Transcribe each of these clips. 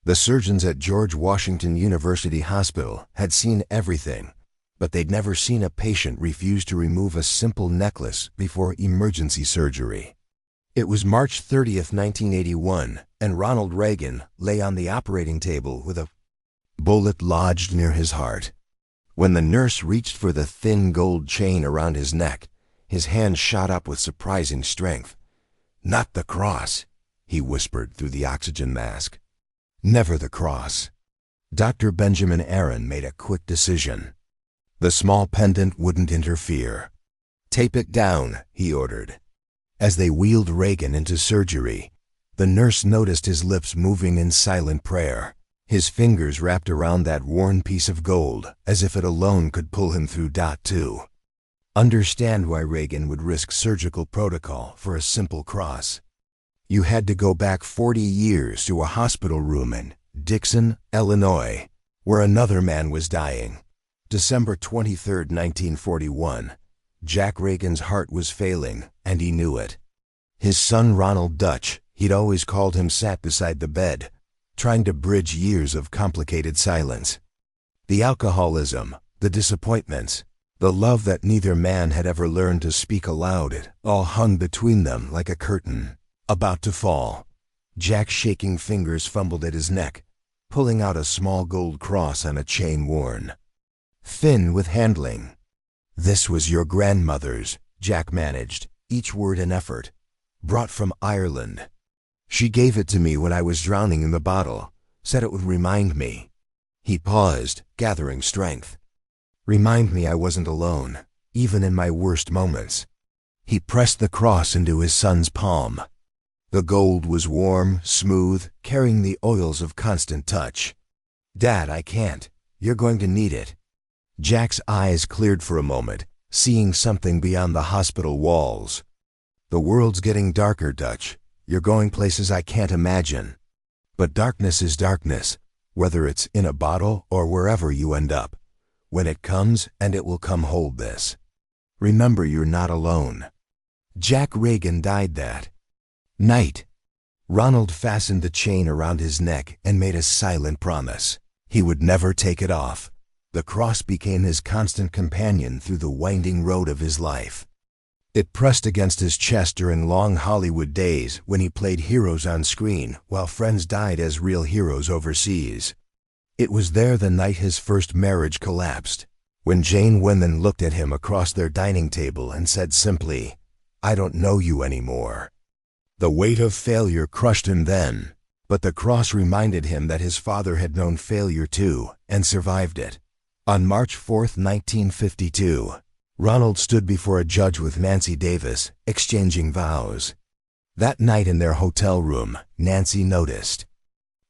The surgeons at George Washington University Hospital had seen everything, but they'd never seen a patient refuse to remove a simple necklace before emergency surgery. It was March 30th, 1981, and Ronald Reagan lay on the operating table with a bullet lodged near his heart. When the nurse reached for the thin gold chain around his neck, his hand shot up with surprising strength. "Not the cross," he whispered through the oxygen mask. "Never the cross." Dr. Benjamin Aaron made a quick decision. The small pendant wouldn't interfere. "Tape it down," he ordered. As they wheeled Reagan into surgery, the nurse noticed his lips moving in silent prayer. His fingers wrapped around that worn piece of gold, as if it alone could pull him through. Two. Understand why Reagan would risk surgical protocol for a simple cross. You had to go back 40 years to a hospital room in Dixon, Illinois, where another man was dying. December 23, 1941. Jack Reagan's heart was failing, and he knew it. His son Ronald Dutch, he'd always called him, sat beside the bed, trying to bridge years of complicated silence. The alcoholism, the disappointments, the love that neither man had ever learned to speak aloud, it all hung between them like a curtain, about to fall. Jack's shaking fingers fumbled at his neck, pulling out a small gold cross on a chain worn thin with handling. "This was your grandmother's," Jack managed, each word an effort. "Brought from Ireland. She gave it to me when I was drowning in the bottle, said it would remind me." He paused, gathering strength. "Remind me I wasn't alone, even in my worst moments." He pressed the cross into his son's palm. The gold was warm, smooth, carrying the oils of constant touch. "Dad, I can't. You're going to need it." Jack's eyes cleared for a moment, seeing something beyond the hospital walls. "The world's getting darker, Dutch. You're going places I can't imagine. But darkness is darkness, whether it's in a bottle or wherever you end up. When it comes, and it will come, hold this. Remember, you're not alone." Jack Reagan died that night. Ronald fastened the chain around his neck and made a silent promise. He would never take it off. The cross became his constant companion through the winding road of his life. It pressed against his chest during long Hollywood days when he played heroes on screen while friends died as real heroes overseas. It was there the night his first marriage collapsed, when Jane Wyman looked at him across their dining table and said simply, "I don't know you anymore." The weight of failure crushed him then, but the cross reminded him that his father had known failure too and survived it. On March 4, 1952, Ronald stood before a judge with Nancy Davis, exchanging vows. That night in their hotel room, Nancy noticed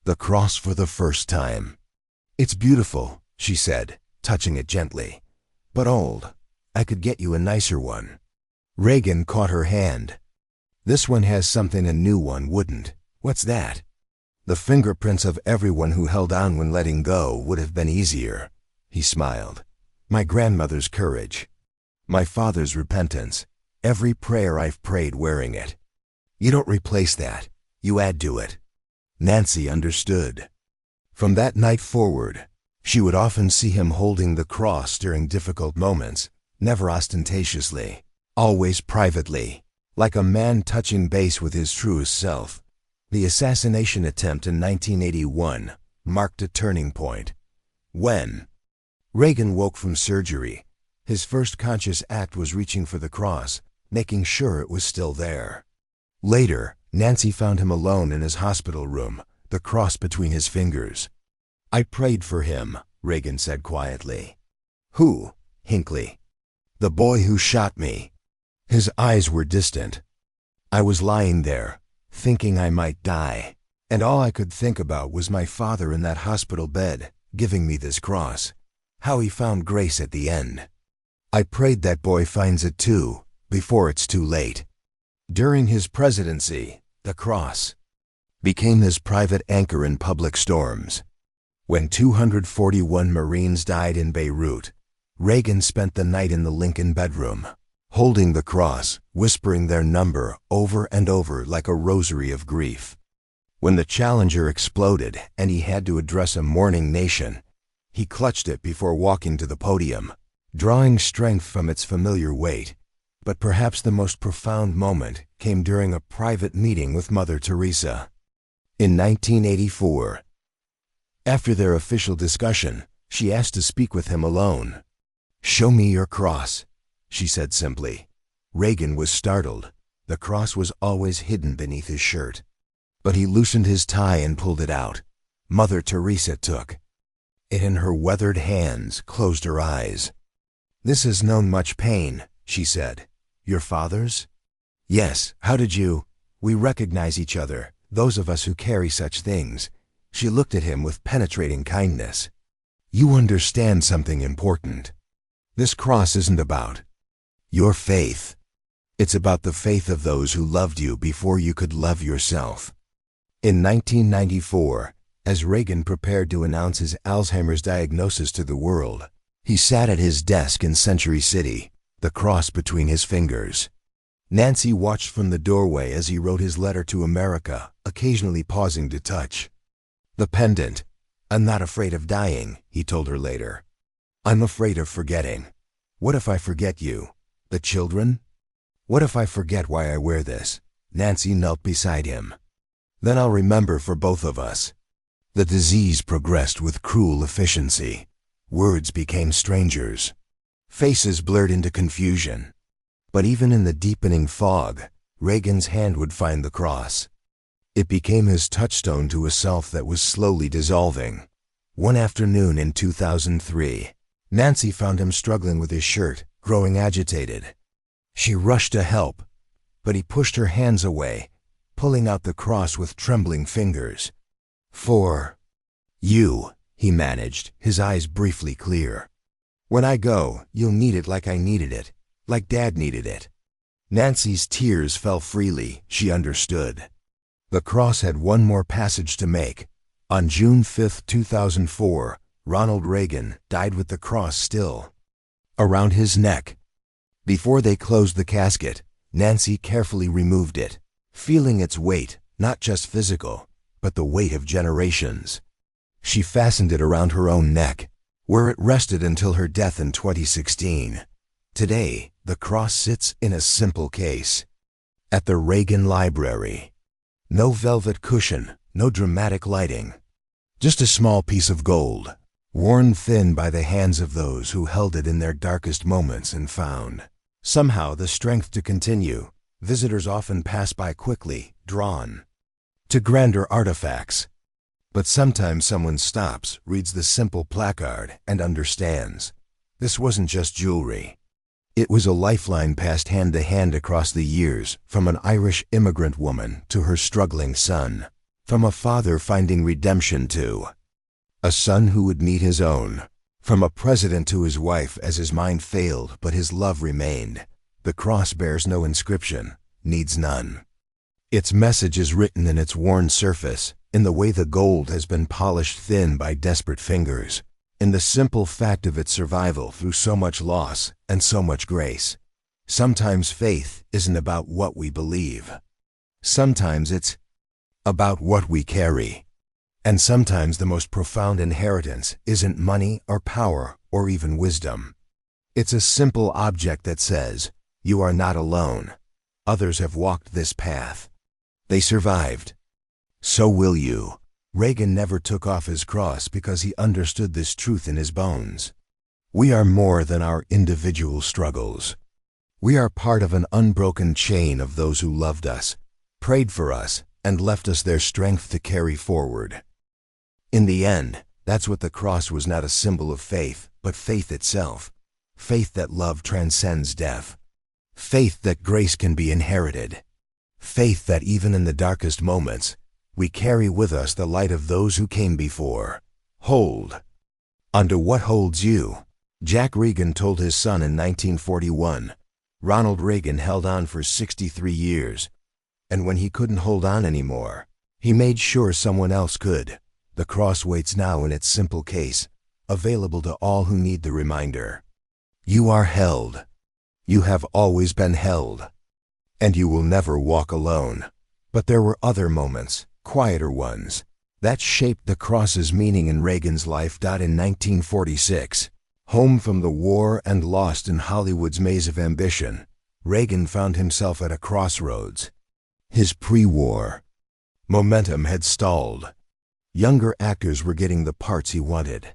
the cross for the first time. "It's beautiful," she said, touching it gently, "but old. I could get you a nicer one." Reagan caught her hand. "This one has something a new one wouldn't." "What's that?" "The fingerprints of everyone who held on when letting go would have been easier." He smiled. "My grandmother's courage. My father's repentance. Every prayer I've prayed wearing it. You don't replace that. You add to it." Nancy understood. From that night forward, she would often see him holding the cross during difficult moments, never ostentatiously, always privately, like a man touching base with his truest self. The assassination attempt in 1981 marked a turning point. When Reagan woke from surgery, his first conscious act was reaching for the cross, making sure it was still there. Later, Nancy found him alone in his hospital room, the cross between his fingers. "I prayed for him," Reagan said quietly. "Who?" Hinckley. "The boy who shot me." His eyes were distant. "I was lying there, thinking I might die, and all I could think about was my father in that hospital bed, giving me this cross. How he found grace at the end. I prayed that boy finds it too, before it's too late." During his presidency, the cross became his private anchor in public storms. When 241 Marines died in Beirut, Reagan spent the night in the Lincoln bedroom, holding the cross, whispering their number over and over like a rosary of grief. When the Challenger exploded and he had to address a mourning nation, he clutched it before walking to the podium, drawing strength from its familiar weight. But perhaps the most profound moment came during a private meeting with Mother Teresa. In 1984, after their official discussion, she asked to speak with him alone. "Show me your cross," she said simply. Reagan was startled. The cross was always hidden beneath his shirt. But he loosened his tie and pulled it out. Mother Teresa took it in her weathered hands, closed her eyes. "This has known much pain," she said. "Your father's?" "Yes. How did you—" "We recognize each other, those of us who carry such things." She looked at him with penetrating kindness. "You understand something important. This cross isn't about your faith. It's about the faith of those who loved you before you could love yourself." In 1994, as Reagan prepared to announce his Alzheimer's diagnosis to the world, he sat at his desk in Century City, the cross between his fingers. Nancy watched from the doorway as he wrote his letter to America, occasionally pausing to touch the pendant. "I'm not afraid of dying," he told her later. "I'm afraid of forgetting. What if I forget you? The children? What if I forget why I wear this?" Nancy knelt beside him. "Then I'll remember for both of us." The disease progressed with cruel efficiency. Words became strangers. Faces blurred into confusion. But even in the deepening fog, Reagan's hand would find the cross. It became his touchstone to a self that was slowly dissolving. One afternoon in 2003, Nancy found him struggling with his shirt, growing agitated. She rushed to help, but he pushed her hands away, pulling out the cross with trembling fingers. "For you," he managed, his eyes briefly clear. "When I go, you'll need it like I needed it, like Dad needed it." Nancy's tears fell freely. She understood. The cross had one more passage to make. On June 5, 2004, Ronald Reagan died with the cross still around his neck. Before they closed the casket, Nancy carefully removed it, feeling its weight, not just physical, but the weight of generations. She fastened it around her own neck, where it rested until her death in 2016. Today, the cross sits in a simple case at the Reagan Library. No velvet cushion, no dramatic lighting. Just a small piece of gold, worn thin by the hands of those who held it in their darkest moments and found somehow the strength to continue. Visitors often pass by quickly, drawn to grander artifacts. But sometimes someone stops, reads the simple placard, and understands. This wasn't just jewelry. It was a lifeline passed hand to hand across the years, from an Irish immigrant woman to her struggling son, from a father finding redemption to a son who would meet his own, from a president to his wife as his mind failed but his love remained. The cross bears no inscription, needs none. Its message is written in its worn surface, in the way the gold has been polished thin by desperate fingers, in the simple fact of its survival through so much loss and so much grace. Sometimes faith isn't about what we believe. Sometimes it's about what we carry. And sometimes the most profound inheritance isn't money or power or even wisdom. It's a simple object that says, "You are not alone. Others have walked this path. They survived. So will you." Reagan never took off his cross because he understood this truth in his bones. We are more than our individual struggles. We are part of an unbroken chain of those who loved us, prayed for us, and left us their strength to carry forward. In the end, that's what the cross was, not a symbol of faith, but faith itself. Faith that love transcends death. Faith that grace can be inherited. Faith that even in the darkest moments, we carry with us the light of those who came before. Hold onto what holds you. Jack Reagan told his son in 1941. Ronald Reagan held on for 63 years. And when he couldn't hold on anymore, he made sure someone else could. The cross waits now in its simple case, available to all who need the reminder. You are held. You have always been held. And you will never walk alone. But there were other moments, quieter ones, that shaped the cross's meaning in Reagan's life. In 1946, home from the war and lost in Hollywood's maze of ambition, Reagan found himself at a crossroads. His pre-war momentum had stalled. Younger actors were getting the parts he wanted.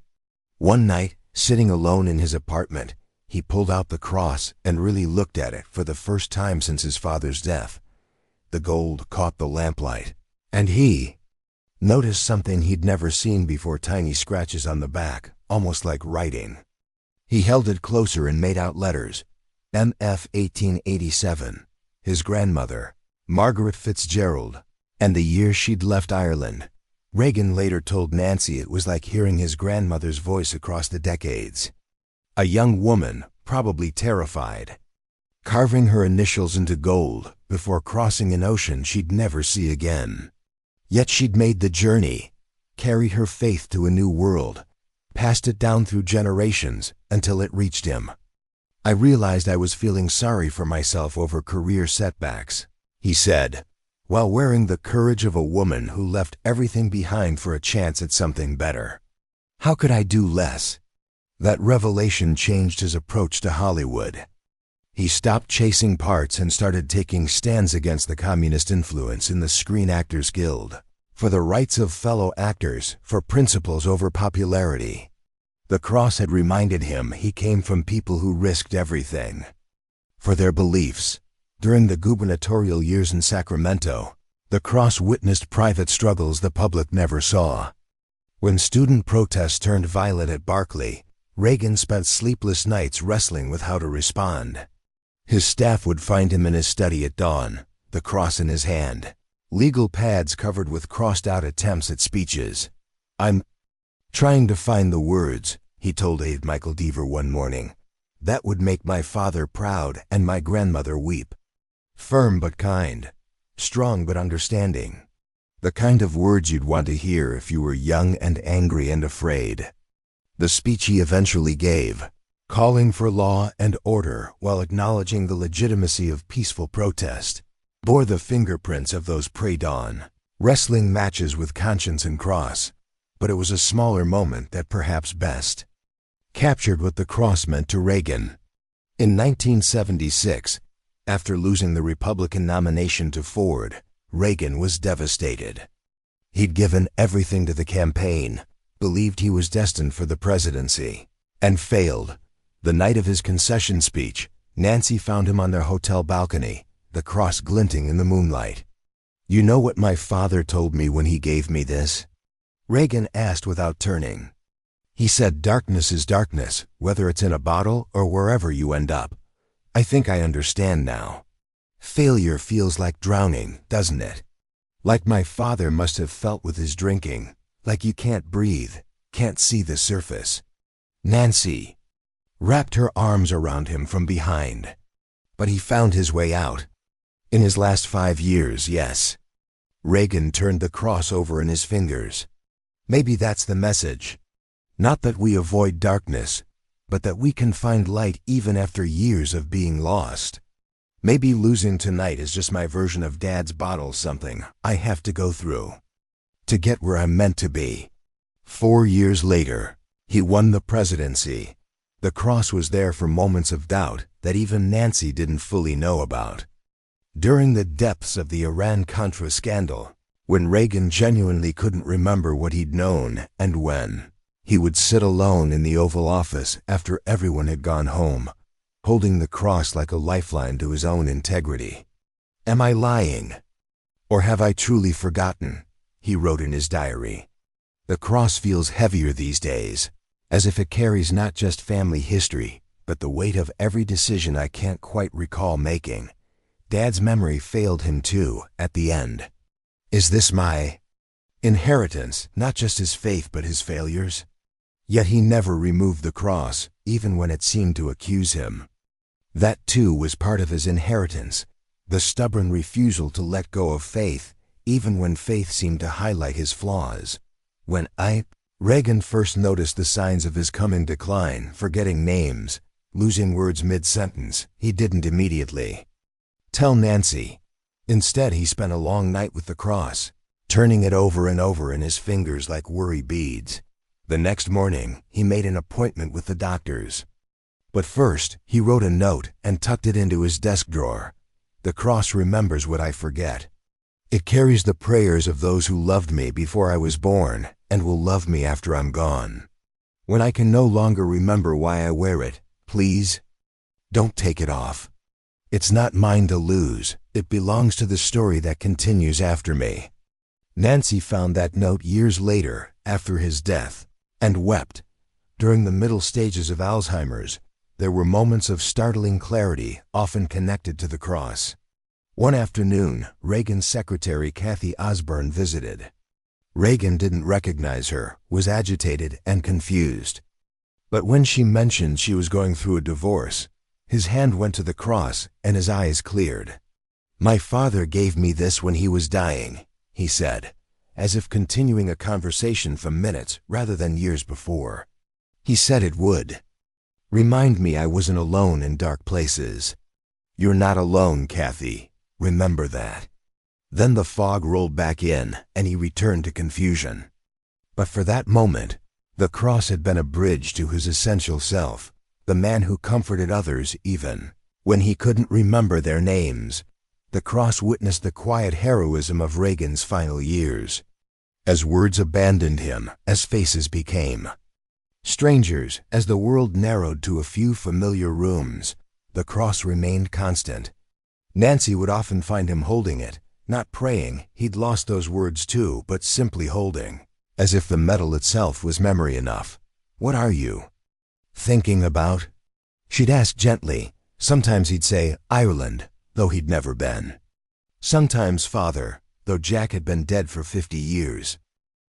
One night, sitting alone in his apartment, he pulled out the cross and really looked at it for the first time since his father's death. The gold caught the lamplight, and he noticed something he'd never seen before: tiny scratches on the back, almost like writing. He held it closer and made out letters. MF 1887, his grandmother, Margaret Fitzgerald, and the year she'd left Ireland. Reagan later told Nancy it was like hearing his grandmother's voice across the decades. A young woman, probably terrified, carving her initials into gold before crossing an ocean she'd never see again. Yet she'd made the journey, carried her faith to a new world, passed it down through generations until it reached him. I realized I was feeling sorry for myself over career setbacks, he said, while wearing the courage of a woman who left everything behind for a chance at something better. How could I do less? That revelation changed his approach to Hollywood. He stopped chasing parts and started taking stands against the communist influence in the Screen Actors Guild, for the rights of fellow actors, for principles over popularity. The cross had reminded him he came from people who risked everything for their beliefs. During the gubernatorial years in Sacramento, the cross witnessed private struggles the public never saw. When student protests turned violent at Berkeley, Reagan spent sleepless nights wrestling with how to respond. His staff would find him in his study at dawn, the cross in his hand, legal pads covered with crossed-out attempts at speeches. "I'm trying to find the words," he told aide Michael Deaver one morning, "that would make my father proud and my grandmother weep. Firm but kind, strong but understanding. The kind of words you'd want to hear if you were young and angry and afraid." The speech he eventually gave, calling for law and order while acknowledging the legitimacy of peaceful protest, bore the fingerprints of those pre-dawn wrestling matches with conscience and cross. But it was a smaller moment that perhaps best captured what the cross meant to Reagan. In 1976, after losing the Republican nomination to Ford, Reagan was devastated. He'd given everything to the campaign, believed he was destined for the presidency, and failed. The night of his concession speech, Nancy found him on their hotel balcony, the cross glinting in the moonlight. "You know what my father told me when he gave me this?" Reagan asked without turning. "He said darkness is darkness, whether it's in a bottle or wherever you end up. I think I understand now. Failure feels like drowning, doesn't it? Like my father must have felt with his drinking, like you can't breathe, can't see the surface." Nancy wrapped her arms around him from behind. But he found his way out. In his last 5 years, yes. Reagan turned the cross over in his fingers. Maybe that's the message. Not that we avoid darkness, but that we can find light even after years of being lost. Maybe losing tonight is just my version of Dad's bottle, something I have to go through to get where I'm meant to be. 4 years later, he won the presidency. The cross was there for moments of doubt that even Nancy didn't fully know about. During the depths of the Iran-Contra scandal, when Reagan genuinely couldn't remember what he'd known and when, he would sit alone in the Oval Office after everyone had gone home, holding the cross like a lifeline to his own integrity. "Am I lying? Or have I truly forgotten?" he wrote in his diary. "The cross feels heavier these days, as if it carries not just family history, but the weight of every decision I can't quite recall making. Dad's memory failed him too, at the end. Is this my inheritance, not just his faith but his failures?" Yet he never removed the cross, even when it seemed to accuse him. That too was part of his inheritance, the stubborn refusal to let go of faith, even when faith seemed to highlight his flaws. When Reagan first noticed the signs of his coming decline, forgetting names, losing words mid-sentence, he didn't immediately tell Nancy. Instead, he spent a long night with the cross, turning it over and over in his fingers like worry beads. The next morning, he made an appointment with the doctors. But first, he wrote a note and tucked it into his desk drawer. The cross remembers what I forget. It carries the prayers of those who loved me before I was born and will love me after I'm gone. When I can no longer remember why I wear it, please, don't take it off. It's not mine to lose. It belongs to the story that continues after me. Nancy found that note years later, after his death, and wept. During the middle stages of Alzheimer's, there were moments of startling clarity, often connected to the cross. One afternoon, Reagan's secretary Kathy Osborne visited. Reagan didn't recognize her, was agitated and confused. But when she mentioned she was going through a divorce, his hand went to the cross and his eyes cleared. "My father gave me this when he was dying," he said, as if continuing a conversation from minutes rather than years before. "He said it would remind me I wasn't alone in dark places." "You're not alone, Kathy. Remember that." Then the fog rolled back in, and he returned to confusion. But for that moment, the cross had been a bridge to his essential self, the man who comforted others even when he couldn't remember their names. The cross witnessed the quiet heroism of Reagan's final years. As words abandoned him, as faces became strangers, as the world narrowed to a few familiar rooms, the cross remained constant. Nancy would often find him holding it, not praying, he'd lost those words too, but simply holding, as if the metal itself was memory enough. "What are you thinking about?" she'd ask gently. Sometimes he'd say, "Ireland," though he'd never been. Sometimes father, though Jack had been dead for 50 years.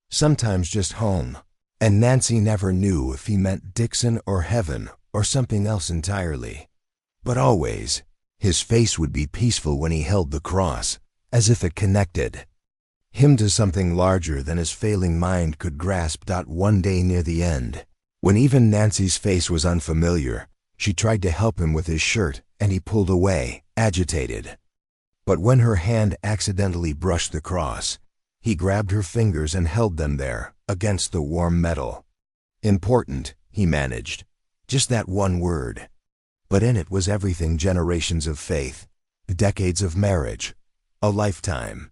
Sometimes just home, and Nancy never knew if he meant Dixon or heaven or something else entirely. But always, his face would be peaceful when he held the cross, as if it connected him to something larger than his failing mind could grasp. One day near the end, when even Nancy's face was unfamiliar, she tried to help him with his shirt, and he pulled away, agitated. But when her hand accidentally brushed the cross, he grabbed her fingers and held them there, against the warm metal. "Important," he managed. Just that one word. But in it was everything: generations of faith, decades of marriage, a lifetime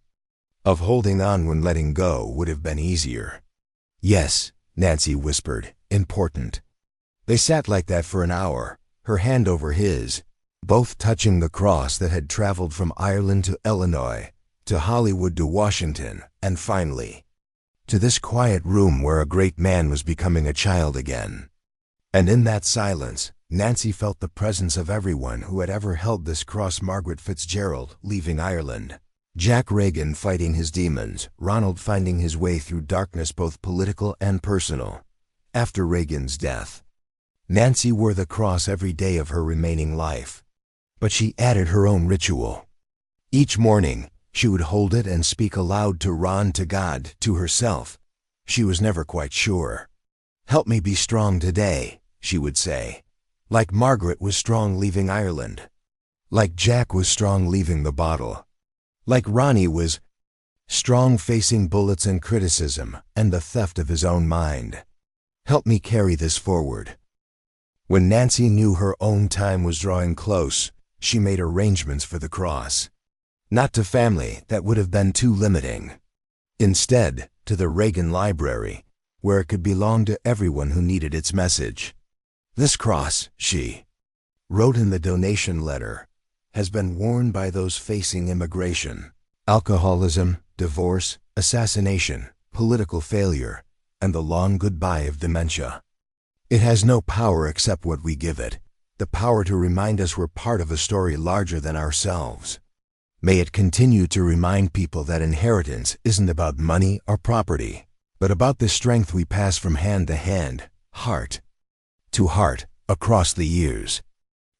of holding on when letting go would have been easier. "Yes," Nancy whispered, "important." They sat like that for an hour, her hand over his, both touching the cross that had traveled from Ireland to Illinois, to Hollywood to Washington, and finally, to this quiet room where a great man was becoming a child again. And in that silence, Nancy felt the presence of everyone who had ever held this cross: Margaret Fitzgerald leaving Ireland, Jack Reagan fighting his demons, Ronald finding his way through darkness both political and personal. After Reagan's death, Nancy wore the cross every day of her remaining life. But she added her own ritual. Each morning, she would hold it and speak aloud to Ron, to God, to herself. She was never quite sure. "Help me be strong today," she would say. Like Margaret was strong leaving Ireland. Like Jack was strong leaving the bottle. Like Ronnie was strong facing bullets and criticism and the theft of his own mind. "Help me carry this forward." When Nancy knew her own time was drawing close, she made arrangements for the cross. Not to family, that would have been too limiting. Instead, to the Reagan Library, where it could belong to everyone who needed its message. "This cross," she wrote in the donation letter, "has been worn by those facing immigration, alcoholism, divorce, assassination, political failure, and the long goodbye of dementia. It has no power except what we give it, the power to remind us we're part of a story larger than ourselves. May it continue to remind people that inheritance isn't about money or property, but about the strength we pass from hand to hand, heart to heart, across the years."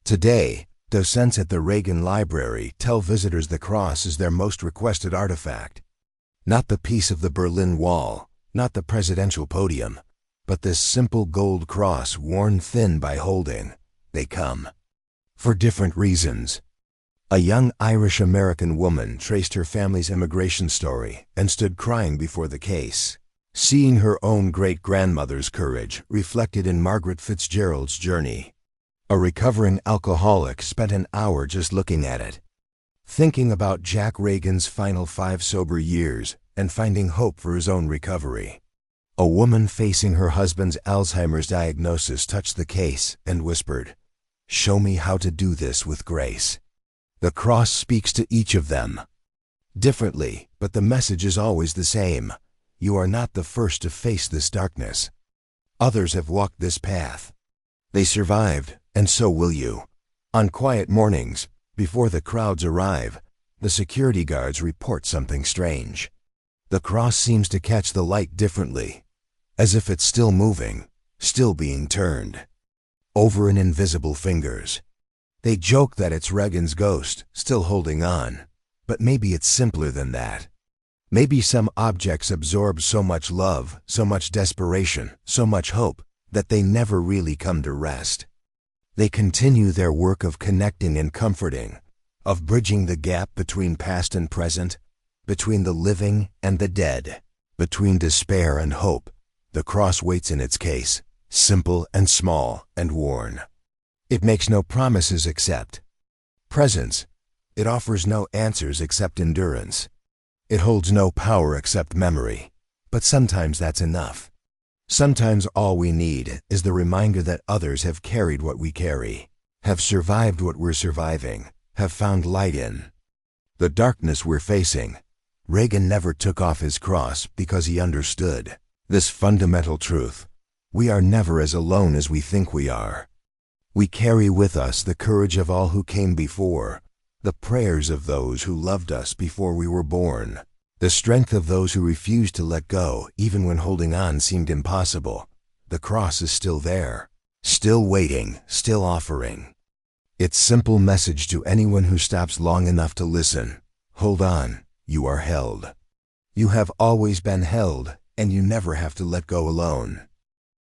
Today, docents at the Reagan Library tell visitors the cross is their most requested artifact. Not the piece of the Berlin Wall, not the presidential podium, but this simple gold cross worn thin by holding. They come for different reasons. A young Irish-American woman traced her family's immigration story and stood crying before the case, seeing her own great-grandmother's courage reflected in Margaret Fitzgerald's journey. A recovering alcoholic spent an hour just looking at it, thinking about Jack Reagan's final 5 sober years and finding hope for his own recovery. A woman facing her husband's Alzheimer's diagnosis touched the case and whispered, "Show me how to do this with grace." The cross speaks to each of them differently, but the message is always the same. You are not the first to face this darkness. Others have walked this path. They survived, and so will you. On quiet mornings, before the crowds arrive, the security guards report something strange. The cross seems to catch the light differently, as if it's still moving, still being turned over in invisible fingers. They joke that it's Reagan's ghost, still holding on, but maybe it's simpler than that. Maybe some objects absorb so much love, so much desperation, so much hope, that they never really come to rest. They continue their work of connecting and comforting, of bridging the gap between past and present, between the living and the dead, between despair and hope. The cross waits in its case, simple and small and worn. It makes no promises except presence. It offers no answers except endurance. It holds no power except memory. But sometimes that's enough. Sometimes all we need is the reminder that others have carried what we carry, have survived what we're surviving, have found light in the darkness we're facing. Reagan never took off his cross because he understood this fundamental truth. We are never as alone as we think we are. We carry with us the courage of all who came before, the prayers of those who loved us before we were born, the strength of those who refused to let go even when holding on seemed impossible. The cross is still there, still waiting, still offering its simple message to anyone who stops long enough to listen. Hold on, you are held. You have always been held, and you never have to let go alone.